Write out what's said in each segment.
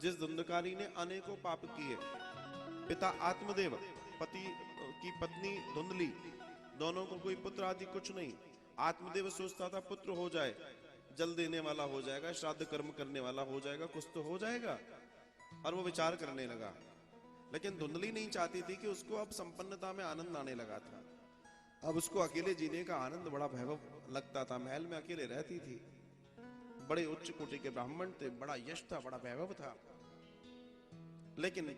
जिस धुंधकारी ने अनेकों पाप किए, पिता आत्मदेव, पति की पत्नी धुंधली, दोनों को कोई पुत्र आदि कुछ नहीं। आत्मदेव सोचता था पुत्र हो जाए, जल देने वाला हो जाएगा, श्राद्ध कर्म करने वाला हो जाएगा, कुछ तो हो जाएगा, और वो विचार करने लगा। लेकिन धुंधली नहीं चाहती थी कि उसको अब संपन्नता में आनंद आने लगा था। अब उसको अकेले जीने का आनंद बड़ा वैभव लगता था। महल में अकेले रहती थी, बड़े उच्च कोटि के ब्राह्मण थे, बड़ा यश था, बड़ा वैभव था। लेकिन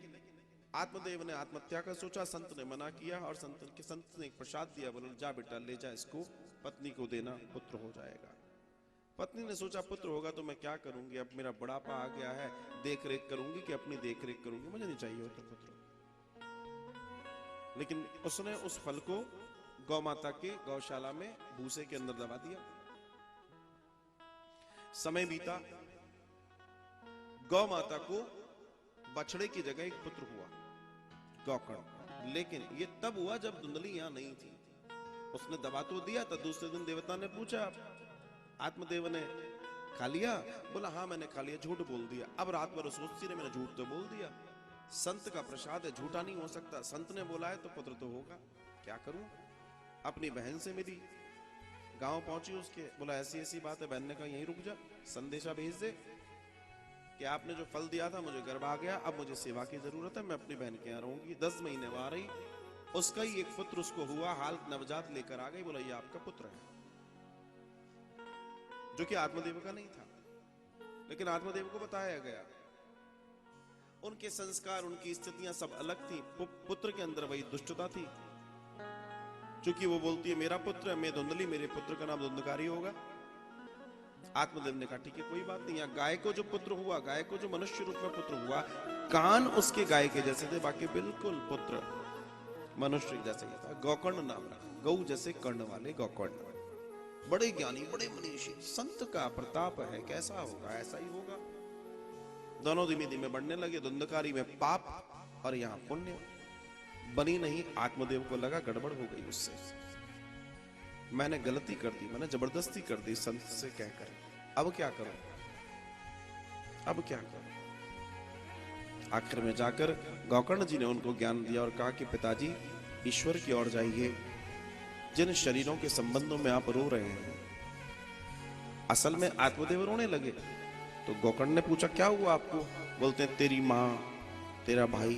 आत्मदेव ने आत्महत्या का सोचा, संत ने मना किया, और संत ने एक प्रसाद दिया, बोले जा बेटा ले जा इसको, पत्नी को देना, पुत्र हो जाएगा। पत्नी ने सोचा पुत्र होगा तो मैं क्या करूंगी, अब मेरा बुढ़ापा आ गया है, देख रेख करूंगी कि अपनी देख रेख करूंगी, मुझे नहीं चाहिए तो पुत्र। लेकिन उसने उस फल को गौ माता के गौशाला में भूसे के अंदर दबा दिया। समय बीता, गौ माता को बछड़े की जगह एक पुत्र हुआ, गौकर्ण। लेकिन ये तब हुआ जब धुंधली यहां नहीं थी। उसने दबा तो दिया था, दूसरे दिन देवता ने पूछा, आत्मदेव ने खा लिया? बोला हाँ मैंने खा लिया, झूठ बोल दिया। अब रात भर सोचती रही, मैंने झूठ तो बोल दिया, संत का प्रसाद है, झूठा नहीं हो सकता, संत ने बोला है तो पुत्र तो होगा, क्या करूं। अपनी बहन से मिली, गांव पहुंची उसके, बोला ऐसी ऐसी बात है। बहन ने कहा यहीं रुक जा, संदेशा भेज दे कि आपने जो फल दिया था मुझे गर्भ आ गया, अब मुझे सेवा की जरूरत है, मैं अपनी बहन के यहाँ रहूंगी। 10 महीने वहां रही, उसका ही एक पुत्र उसको हुआ, हाल नवजात लेकर आ गई, बोला ये आपका पुत्र है, जो कि आत्मदेव का नहीं था। लेकिन आत्मदेव को बताया गया, उनके संस्कार, उनकी स्थितियां सब अलग थी। पुत्र के अंदर वही दुष्टता थी, क्योंकि वो बोलती है मेरा पुत्र है, मैं धुंधली, मेरे पुत्र का नाम धुंधकारी होगा। आत्मदेव ने कहा ठीक है कोई बात नहीं। यहाँ गाय को जो पुत्र हुआ, गाय को जो मनुष्य रूप में पुत्र हुआ, कान उसके गाय के जैसे थे, बाकी बिल्कुल पुत्र मनुष्य जैसे ही था। गौकर्ण नाम रखा, गौ जैसे कर्ण वाले गौकर्ण। बड़े ज्ञानी, बड़े मनीषी, संत का प्रताप है, कैसा होगा ऐसा ही होगा। दोनों धीमे धीमे बढ़ने लगे, धुंधकारी में पाप और यहाँ पुण्य बनी नहीं। आत्मदेव को लगा गड़बड़ हो गई उससे, मैंने गलती कर दी, मैंने जबरदस्ती कर दी संत से कहकर, अब क्या करूं, अब क्या करूं। आखिर में जाकर गौकर्ण जी ने उनको ज्ञान दिया और कहा कि पिताजी ईश्वर की ओर जाइए, जिन शरीरों के संबंधों में आप रो रहे हैं। असल में आत्मदेव रोने लगे, तो गौकर्ण ने पूछा क्या हुआ आपको? बोलते हैं तेरी माँ, तेरा भाई,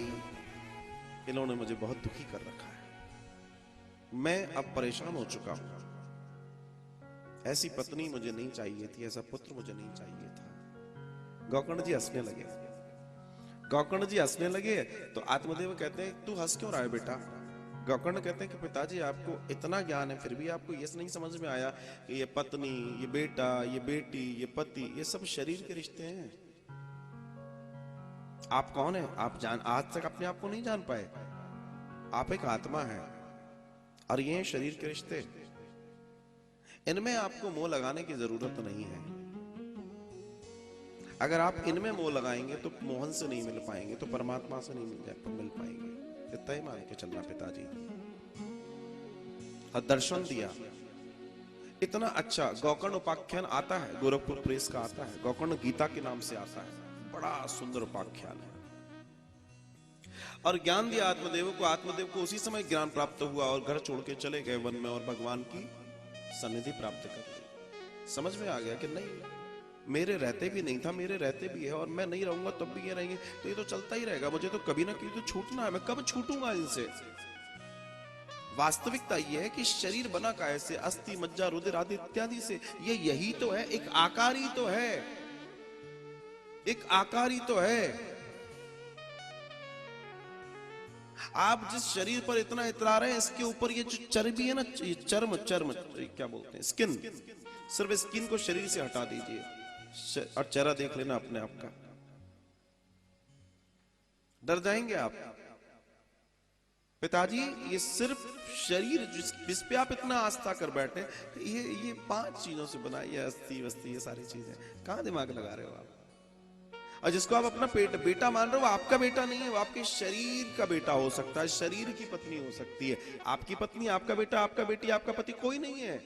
इन्होंने मुझे बहुत दुखी कर रखा है, मैं अब परेशान हो चुका हूं। ऐसी पत्नी मुझे नहीं चाहिए थी, ऐसा पुत्र मुझे नहीं चाहिए था। गौकर्ण जी हंसने लगे। गौकर्ण जी हंसने लगे तो आत्मदेव कहते हैं तू हंस क्यों रहा है बेटा? गौकर्ण कहते हैं कि पिताजी आपको इतना ज्ञान है, फिर भी आपको ये नहीं समझ में आया कि ये पत्नी, ये बेटा, ये बेटी, ये पति, ये सब शरीर के रिश्ते हैं। आप कौन है? आप आज तक अपने आप को नहीं जान पाए। आप एक आत्मा है और ये शरीर के रिश्ते, इनमें आपको मोह लगाने की जरूरत नहीं है। अगर आप इनमें मोह लगाएंगे तो मोहन से नहीं मिल पाएंगे, तो परमात्मा से नहीं मिल पाएंगे। तय मान के चलना पिताजी। और दर्शन दिया, इतना अच्छा। गौकर्ण उपाख्यान आता है, गोरखपुर प्रेस का आता है, गौकर्ण गीता के नाम से आता है, बड़ा सुंदर उपाख्यान है। और ज्ञान दिया आत्मदेव को। आत्मदेव को उसी समय ज्ञान प्राप्त हुआ और घर छोड़ के चले गए वन में और भगवान की सन्निधि प्राप्त कर ली। समझ में आ गया कि नहीं, मेरे रहते भी नहीं था, मेरे रहते भी है, और मैं नहीं रहूंगा तब भी ये रहेंगे, तो ये तो चलता ही रहेगा, मुझे तो कभी ना कभी तो छूटना है, मैं कब छूटूंगा इनसे। वास्तविकता ये है कि शरीर बना काहे से? अस्थि, मज्जा, रुधिर आदि इत्यादि से। ये यही तो है, एक आकार ही तो है, एक आकार ही तो है। आप जिस शरीर पर इतना इतरा रहे हैं, इसके ऊपर ये जो चर्बी है ना, चर्म क्या बोलते हैं, स्किन, सिर्फ स्किन को शरीर से हटा दीजिए और चेहरा देख लेना अपने आप का, डर जाएंगे आप। पिताजी ये सिर्फ शरीर जिस पे आप इतना आस्था कर बैठे, ये 5 चीजों से बना, ये अस्थि वस्ती, ये सारी चीजें, कहां दिमाग लगा रहे हो आप? और जिसको आप अपना बेटा मान रहे हो, वो आपका बेटा नहीं है, वो आपके शरीर का बेटा हो सकता है, शरीर की पत्नी हो सकती है। आपकी पत्नी, आपका बेटा, आपका बेटी, आपका पति कोई नहीं है।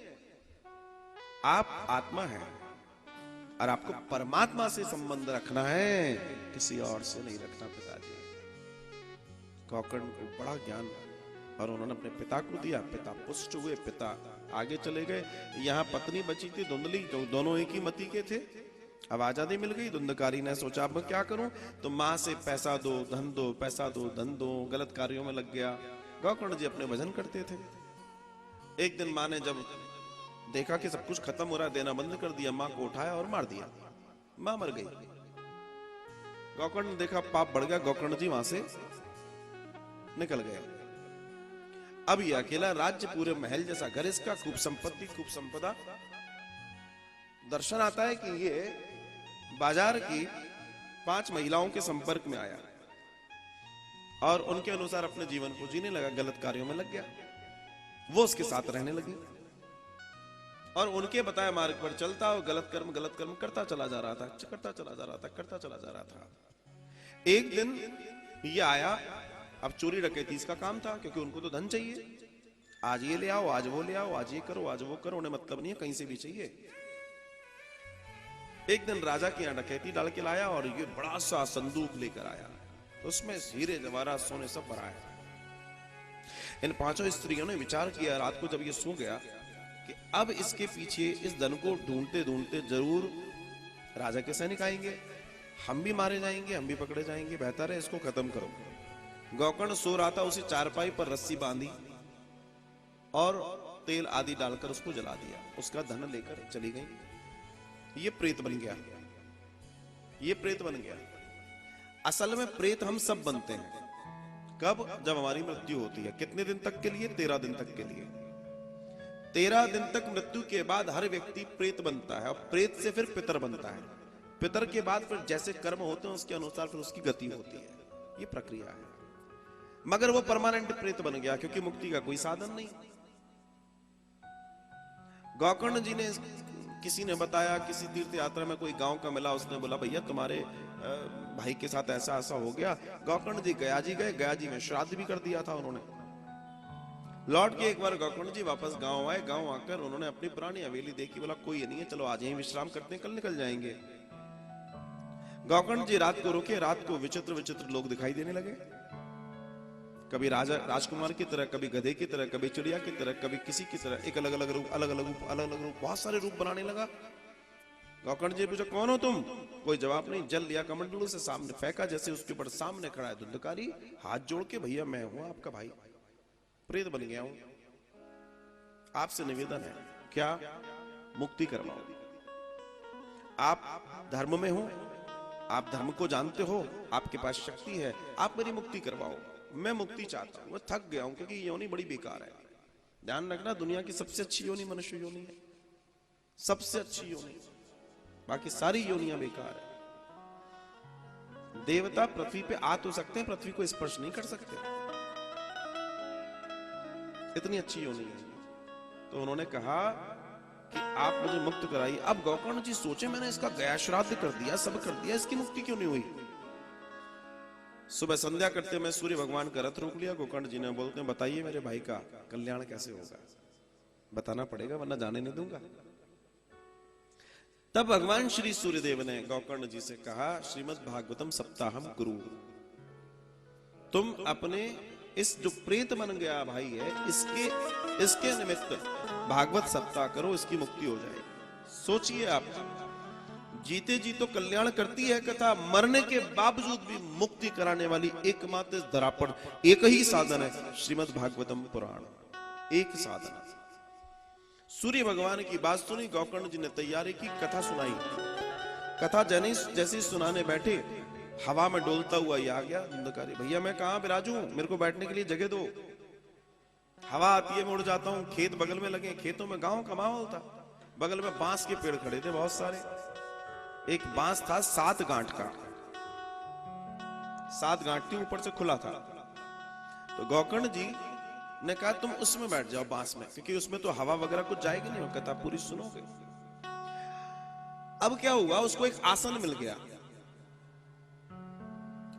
आप आत्मा है, और आपको परमात्मा से संबंध रखना है, किसी और से नहीं रखना। पिताजी गोकर्ण को बड़ा ज्ञान, और उन्होंने अपने पिता को दिया। पिता पुष्ट हुए, पिता आगे चले गए। यहाँ पत्नी बची थी धुंधली, दोनों एक ही मति के थे। अब आजादी मिल गई। धुंधकारी ने सोचा अब मैं क्या करूं, तो माँ से पैसा दो धन दो, पैसा दो धन दो, गलत कार्यों में लग गया। गोकर्ण जी अपने भजन करते थे। एक दिन माँ ने जब देखा कि सब कुछ खत्म हो रहा है, देना बंद कर दिया, माँ को उठाया और मार दिया। माँ मर गई। गोकर्ण ने देखा पाप बढ़ गया, गोकर्ण जी वहां से निकल गए। अब ये अकेला राज्य, पूरे महल जैसा घर इसका, खूब संपत्ति खूब संपदा। दर्शन आता है कि ये बाजार की 5 महिलाओं के संपर्क में आया और उनके अनुसार अपने जीवन को जीने लगा, गलत कार्यों में लग गया। वो उसके साथ रहने लगे और उनके बताए मार्ग पर चलता और गलत कर्म करता चला जा रहा था, करता चला जा रहा था। एक दिन ये आया, अब चोरी डकैती इसका काम था, क्योंकि उनको तो धन चाहिए। आज ये ले आओ, आज वो ले आओ, आज ये करो, आज वो करो, उन्हें मतलब नहीं है, कहीं से भी चाहिए। एक दिन राजा के यहाँ डकैती डाल के लाया और ये बड़ा सा संदूक लेकर आया, तो उसमें हीरे जवाहरात सोने सब भरा है। इन 5 स्त्रियों ने विचार किया रात को जब ये सो गया कि अब इसके पीछे इस धन को ढूंढते ढूंढते जरूर राजा के सैनिक आएंगे, हम भी मारे जाएंगे, हम भी पकड़े जाएंगे, बेहतर है इसको खत्म करो। गोकर्ण सो रहा था, उसी चारपाई पर रस्सी बांधी और तेल आदि डालकर उसको जला दिया। उसका धन लेकर चली गई। ये प्रेत बन गया, ये प्रेत बन गया। असल में प्रेत हम सब बनते हैं। कब? जब हमारी मृत्यु होती है। कितने दिन तक के लिए? 13 दिन तक के लिए। 13 दिन तक मृत्यु के बाद हर व्यक्ति प्रेत बनता है और प्रेत से फिर पितर बनता है। पितर के बाद फिर जैसे कर्म होते हैं उसके अनुसार फिर उसकी गति होती है। ये प्रक्रिया है। मगर वो परमानेंट प्रेत बन गया क्योंकि मुक्ति का कोई साधन नहीं। गोकर्ण जी ने, किसी ने बताया, किसी तीर्थ यात्रा में कोई गांव का मिला, उसने बोला भैया तुम्हारे भाई के साथ ऐसा ऐसा हो गया। गोकर्ण जी गया जी गए, गया जी में श्राद्ध भी कर दिया था उन्होंने। लौट के एक बार गोकर्ण जी वापस गांव आए। गांव आकर उन्होंने अपनी पुरानी हवेली देखी, बोला कोई नहीं है, चलो आज यहीं विश्राम करते हैं, कल निकल जाएंगे। गोकर्ण जी रात को रुके। रात को विचित्र विचित्र लोग दिखाई देने लगे, कभी राजा राजकुमार की तरह, कभी गधे की तरह, कभी चिड़िया की तरह, कभी किसी की तरह, एक अलग अलग रूप, अलग अलग रूप, बहुत सारे रूप बनाने लगा। गोकर्ण जी पूछा कौन हो तुम? कोई जवाब नहीं। जल लिया कमंडलू से, सामने फेंका, जैसे उसके ऊपर सामने खड़ा है धुंधकारी, हाथ जोड़ के भैया मैं हूं आपका भाई, प्रेत बन गया हूं, आपसे निवेदन है क्या? मुक्ति करवाओ। आप धर्म में हो, आप धर्म को जानते हो, आपके पास शक्ति है, आप मेरी मुक्ति करवाओ। मैं मुक्ति चाहता हूं, मैं थक गया हूं, क्योंकि ये योनि बड़ी बेकार है। ध्यान रखना, दुनिया की सबसे अच्छी योनि मनुष्य योनि है, सबसे अच्छी योनि, बाकी सारी योनियां बेकार है। देवता पृथ्वी पे आ तो सकते हैं, पृथ्वी को स्पर्श नहीं कर सकते, इतनी अच्छी योनि है। तो उन्होंने कहा कि आप मुझे मुक्त कराइए। अब गोकर्ण जी सोचे मैंने इसका गया श्राद्ध कर दिया, सब कर दिया, इसकी मुक्ति क्यों नहीं हुई? सुबह संध्या करते मैं सूर्य भगवान का रथ रोक लिया। गोकर्ण जी ने बोलते हैं बताइए मेरे भाई का कल्याण कैसे होगा? बताना पड़ेगा वरना जाने नहीं दूंगा। तब भगवान श्री सूर्यदेव ने गोकर्ण जी से कहा श्रीमद् भागवतम सप्ताहम कुरु, तुम अपने इस जो प्रेत बन गया भाई है, इसके निमित्त भागवत सप्ताह करो, इसकी मुक्ति हो जाएगी। सोचिए आप, जीते जी तो कल्याण करती है कथा, मरने के बावजूद भी मुक्ति कराने वाली एकमात्र इस धरा पर एक ही साधन है, श्रीमद् भागवतम पुराण, एक साधन। सूर्य भगवान की बात सुनी, गोकर्ण जी ने तैयारी की, कथा सुनाई। कथा जैसे सुनाने बैठे, हवा में डोलता हुआ ये आ गया धुंधकारी, भैया मैं कहां बिराजू, मेरे को बैठने के लिए जगह दो। हवा आती है मैं उड़ जाता हूं। खेत बगल में लगे, खेतों में गांव का माहौल था, बगल में बांस के पेड़ खड़े थे बहुत सारे। एक बांस था 7 गांठ का, 7 गांठ थी, ऊपर से खुला था। तो गोकर्ण जी ने कहा तुम उसमें बैठ जाओ बांस में, क्योंकि उसमें तो हवा वगैरह कुछ जाएगी नहीं, कथा पूरी सुनोगे। अब क्या हुआ, उसको एक आसन मिल गया,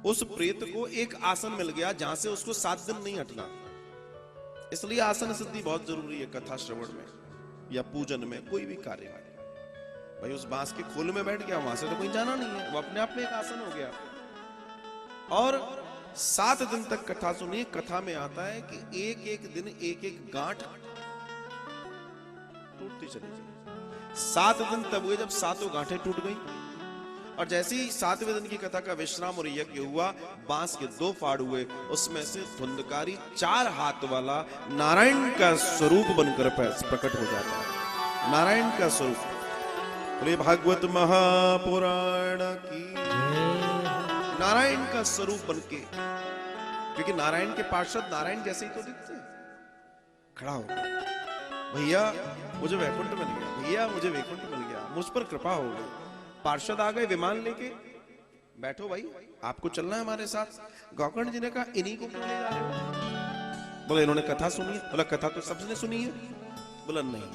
उस प्रेत को एक आसन मिल गया जहां से उसको 7 दिन नहीं हटना। इसलिए आसन सिद्धि बहुत जरूरी है कथा श्रवण में या पूजन में, कोई भी कार्य में। भाई उस बांस के खोल में बैठ गया, वहां से तो कोई जाना नहीं है, वो अपने आप में एक आसन हो गया। और 7 दिन तक कथा सुनिए। कथा में आता है कि एक एक दिन एक एक गांठ टूटती चली गई। 7 दिन तब हुए जब 7 गांठें टूट गई। और जैसे ही 7वें दिन की कथा का विश्राम और यज्ञ हुआ, बांस के 2 फाड़ हुए, उसमें से धुंधकारी 4 हाथ वाला नारायण का स्वरूप बनकर प्रकट हो जाता है। नारायण का स्वरूप। बोले भागवत महापुराण की। नारायण का स्वरूप बनके, क्योंकि नारायण के पार्षद नारायण जैसे ही तो दिखते हैं। खड़ा हो गया, भैया मुझे वैकुंठ मिल गया, भैया मुझे वैकुंठ मिल गया, मुझ पर कृपा हो गई। पार्षद आ गए विमान लेके, बैठो भाई आपको चलना है हमारे साथ। गौकर्ण जी ने कहा इन्हीं को क्यों ले जा रहे हो? बोले इन्होंने कथा सुनी है। बोला कथा तो सबने सुनी है। बोला नहीं,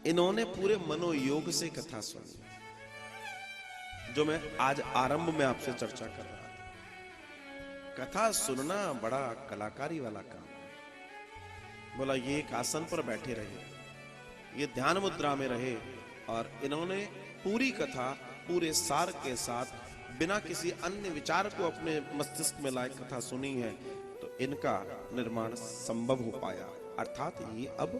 इन्होंने पूरे मनोयोग से कथा सुनी, जो मैं आज आरंभ में आपसे चर्चा कर रहा था। कथा सुनना बड़ा कलाकारी वाला काम है। बोला ये एक आसन पर बैठे रहे, ये ध्यान मुद्रा में रहे, और इन्होंने पूरी कथा पूरे सार के साथ बिना किसी अन्य विचार को अपने मस्तिष्क में लाए कथा सुनी है, तो इनका निर्माण संभव हो पाया। अर्थात ये अब